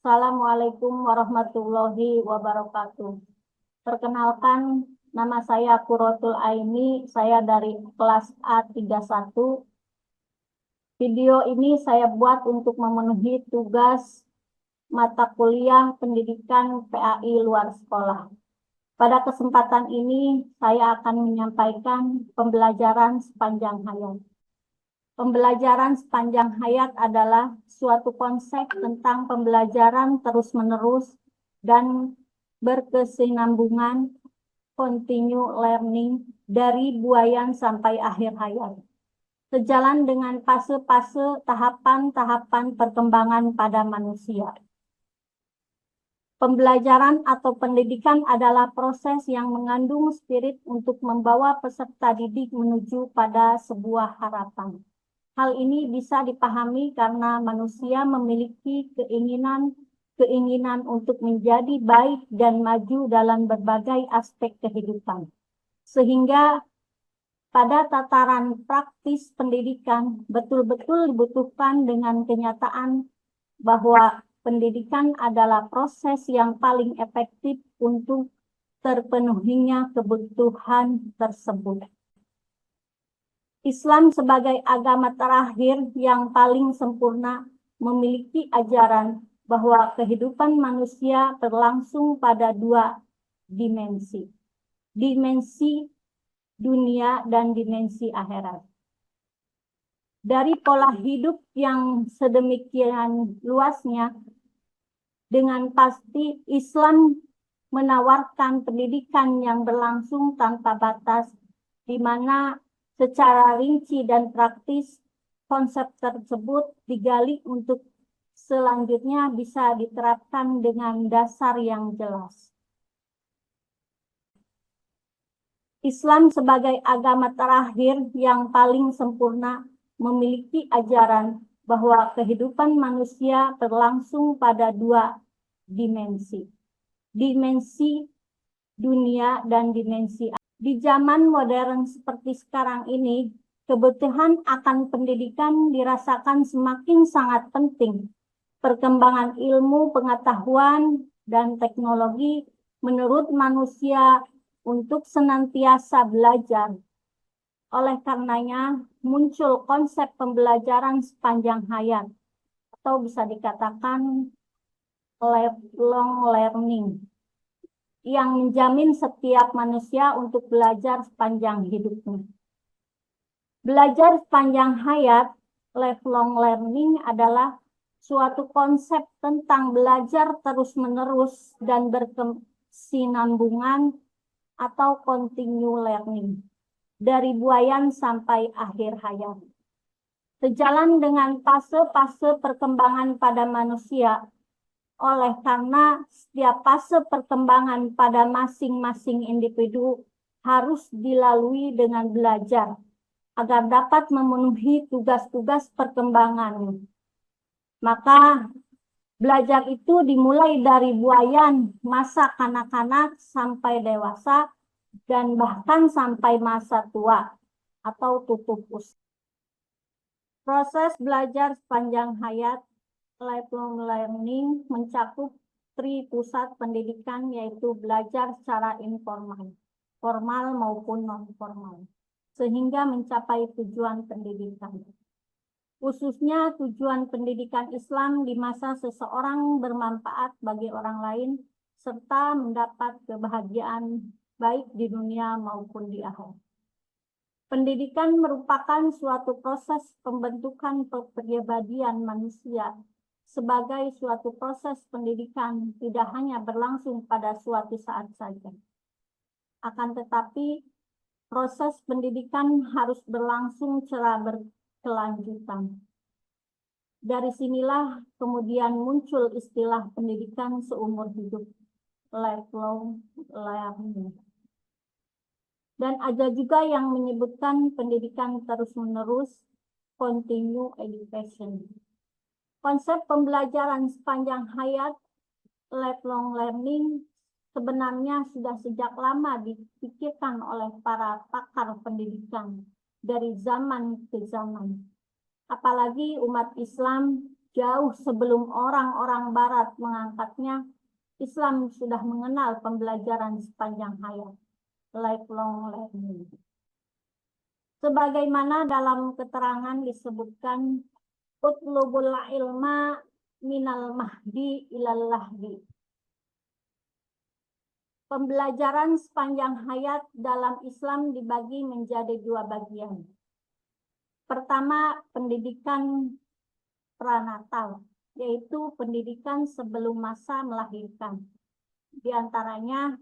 Assalamualaikum warahmatullahi wabarakatuh. Perkenalkan, nama saya Quratul Aini, saya dari kelas A31. Video ini saya buat untuk memenuhi tugas mata kuliah pendidikan PAI luar sekolah. Pada kesempatan ini, saya akan menyampaikan pembelajaran sepanjang hayat. Pembelajaran sepanjang hayat adalah suatu konsep tentang pembelajaran terus-menerus dan berkesinambungan, continue learning, dari buayan sampai akhir hayat. Sejalan dengan fase-fase tahapan-tahapan perkembangan pada manusia. Pembelajaran atau pendidikan adalah proses yang mengandung spirit untuk membawa peserta didik menuju pada sebuah harapan. Hal ini bisa dipahami karena manusia memiliki keinginan untuk menjadi baik dan maju dalam berbagai aspek kehidupan. Sehingga pada tataran praktis pendidikan betul-betul dibutuhkan dengan kenyataan bahwa pendidikan adalah proses yang paling efektif untuk terpenuhinya kebutuhan tersebut. Islam sebagai agama terakhir yang paling sempurna memiliki ajaran bahwa kehidupan manusia berlangsung pada dua dimensi. Dimensi dunia dan dimensi akhirat. Dari pola hidup yang sedemikian luasnya, dengan pasti Islam menawarkan pendidikan yang berlangsung tanpa batas, di mana secara rinci dan praktis konsep tersebut digali untuk selanjutnya bisa diterapkan dengan dasar yang jelas. Islam sebagai agama terakhir yang paling sempurna memiliki ajaran bahwa kehidupan manusia berlangsung pada dua dimensi. Dimensi dunia dan dimensi akhirat. Di zaman modern seperti sekarang ini, kebutuhan akan pendidikan dirasakan semakin sangat penting. Perkembangan ilmu, pengetahuan, dan teknologi menurut manusia untuk senantiasa belajar. Oleh karenanya, muncul konsep pembelajaran sepanjang hayat, atau bisa dikatakan lifelong learning, yang menjamin setiap manusia untuk belajar sepanjang hidupnya. Belajar sepanjang hayat, lifelong learning adalah suatu konsep tentang belajar terus-menerus dan berkesinambungan atau continue learning dari buayan sampai akhir hayat. Sejalan dengan fase-fase perkembangan pada manusia, oleh karena setiap fase perkembangan pada masing-masing individu harus dilalui dengan belajar agar dapat memenuhi tugas-tugas perkembangan. Maka belajar itu dimulai dari buayan, masa kanak-kanak sampai dewasa, dan bahkan sampai masa tua atau tutup usia. Proses belajar sepanjang hayat, lifelong learning, mencakup pusat pendidikan, yaitu belajar secara informal, formal maupun non-formal, sehingga mencapai tujuan pendidikan. Khususnya tujuan pendidikan Islam di masa seseorang bermanfaat bagi orang lain, serta mendapat kebahagiaan baik di dunia maupun di akhirat. Pendidikan merupakan suatu proses pembentukan kepribadian manusia. Sebagai suatu proses pendidikan tidak hanya berlangsung pada suatu saat saja. Akan tetapi, proses pendidikan harus berlangsung secara berkelanjutan. Dari sinilah kemudian muncul istilah pendidikan seumur hidup, lifelong learning. Dan ada juga yang menyebutkan pendidikan terus-menerus, continue education. Konsep pembelajaran sepanjang hayat, lifelong learning, sebenarnya sudah sejak lama dipikirkan oleh para pakar pendidikan dari zaman ke zaman. Apalagi umat Islam jauh sebelum orang-orang Barat mengangkatnya, Islam sudah mengenal pembelajaran sepanjang hayat, lifelong learning. Sebagaimana dalam keterangan disebutkan, utlubul ilma minal mahdi ilal lahdi. Pembelajaran sepanjang hayat dalam Islam dibagi menjadi dua bagian. Pertama, pendidikan pranatal, yaitu pendidikan sebelum masa melahirkan. Di antaranya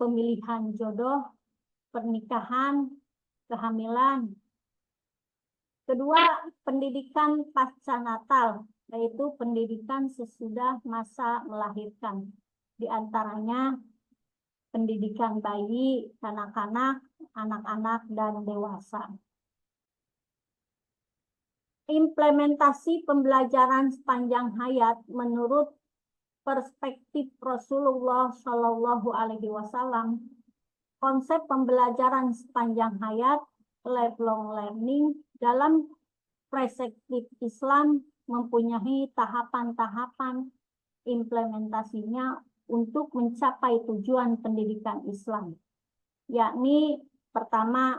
pemilihan jodoh, pernikahan, kehamilan. Kedua, pendidikan pasca natal, yaitu pendidikan sesudah masa melahirkan. Di antaranya pendidikan bayi, kanak-kanak, anak-anak, dan dewasa. Implementasi pembelajaran sepanjang hayat menurut perspektif Rasulullah Shallallahu Alaihi Wasallam, konsep pembelajaran sepanjang hayat lifelong learning dalam perspektif Islam mempunyai tahapan-tahapan implementasinya untuk mencapai tujuan pendidikan Islam, yakni pertama,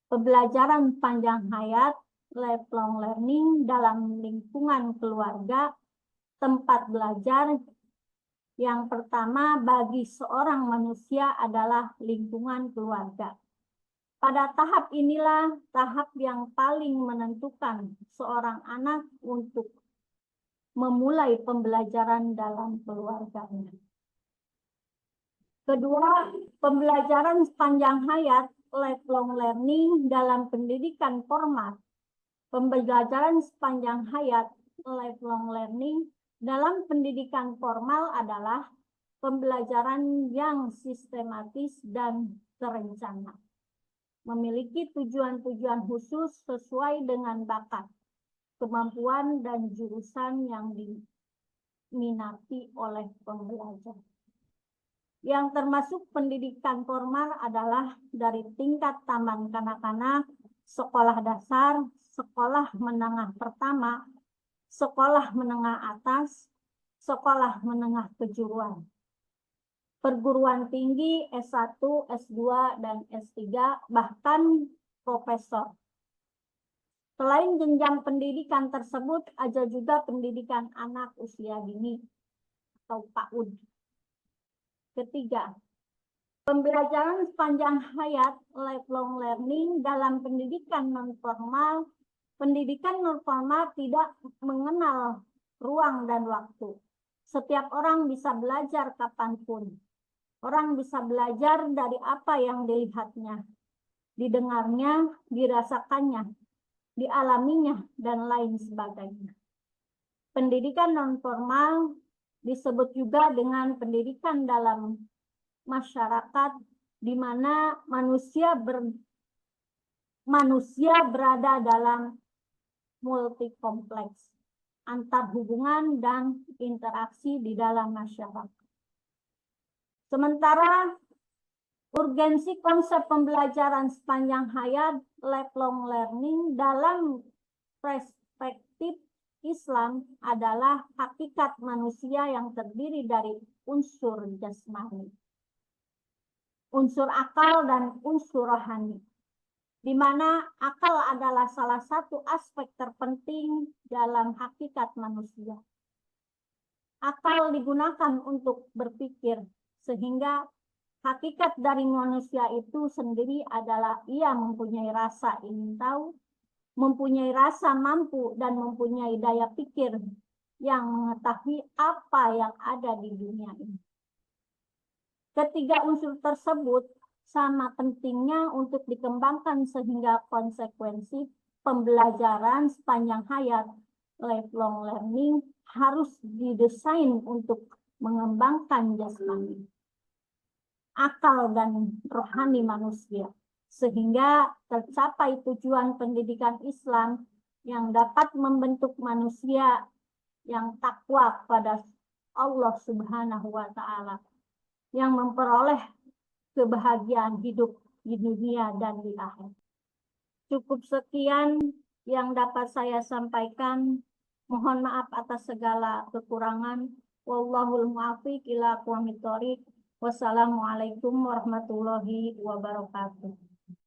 pembelajaran sepanjang hayat lifelong learning dalam lingkungan keluarga, tempat belajar. Yang pertama bagi seorang manusia adalah lingkungan keluarga. Pada tahap inilah tahap yang paling menentukan seorang anak untuk memulai pembelajaran dalam keluarganya. Kedua, pembelajaran sepanjang hayat lifelong learning dalam pendidikan formal. Pembelajaran sepanjang hayat lifelong learning dalam pendidikan formal adalah pembelajaran yang sistematis dan terencana, memiliki tujuan-tujuan khusus sesuai dengan bakat, kemampuan, dan jurusan yang diminati oleh pembelajar. Yang termasuk pendidikan formal adalah dari tingkat taman kanak-kanak, sekolah dasar, sekolah menengah pertama, sekolah menengah atas, sekolah menengah kejuruan, perguruan tinggi S1, S2, dan S3, bahkan profesor. Selain jenjang pendidikan tersebut, ada juga pendidikan anak usia dini atau PAUD. Ketiga, pembelajaran sepanjang hayat lifelong learning dalam pendidikan non-formal. Pendidikan non-formal tidak mengenal ruang dan waktu. Setiap orang bisa belajar kapanpun. Orang bisa belajar dari apa yang dilihatnya, didengarnya, dirasakannya, dialaminya, dan lain sebagainya. Pendidikan non-formal disebut juga dengan pendidikan dalam masyarakat, di mana manusia berada dalam multi kompleks antar hubungan dan interaksi di dalam masyarakat. Sementara urgensi konsep pembelajaran sepanjang hayat lifelong learning dalam perspektif Islam adalah hakikat manusia yang terdiri dari unsur jasmani, unsur akal, dan unsur rohani, di mana akal adalah salah satu aspek terpenting dalam hakikat manusia. Akal digunakan untuk berpikir, sehingga hakikat dari manusia itu sendiri adalah ia mempunyai rasa ingin tahu, mempunyai rasa mampu, dan mempunyai daya pikir yang mengetahui apa yang ada di dunia ini. Ketiga unsur tersebut sama pentingnya untuk dikembangkan sehingga konsekuensi pembelajaran sepanjang hayat lifelong learning harus didesain untuk mengembangkan jasmani, akal, dan rohani manusia, sehingga tercapai tujuan pendidikan Islam yang dapat membentuk manusia yang takwa kepada Allah Subhanahu wa Ta'ala, yang memperoleh kebahagiaan hidup di dunia dan di akhirat. Cukup sekian yang dapat saya sampaikan. Mohon maaf atas segala kekurangan. Wallahul muwaffiq ila aqwamit thoriq. Wassalamualaikum warahmatullahi wabarakatuh.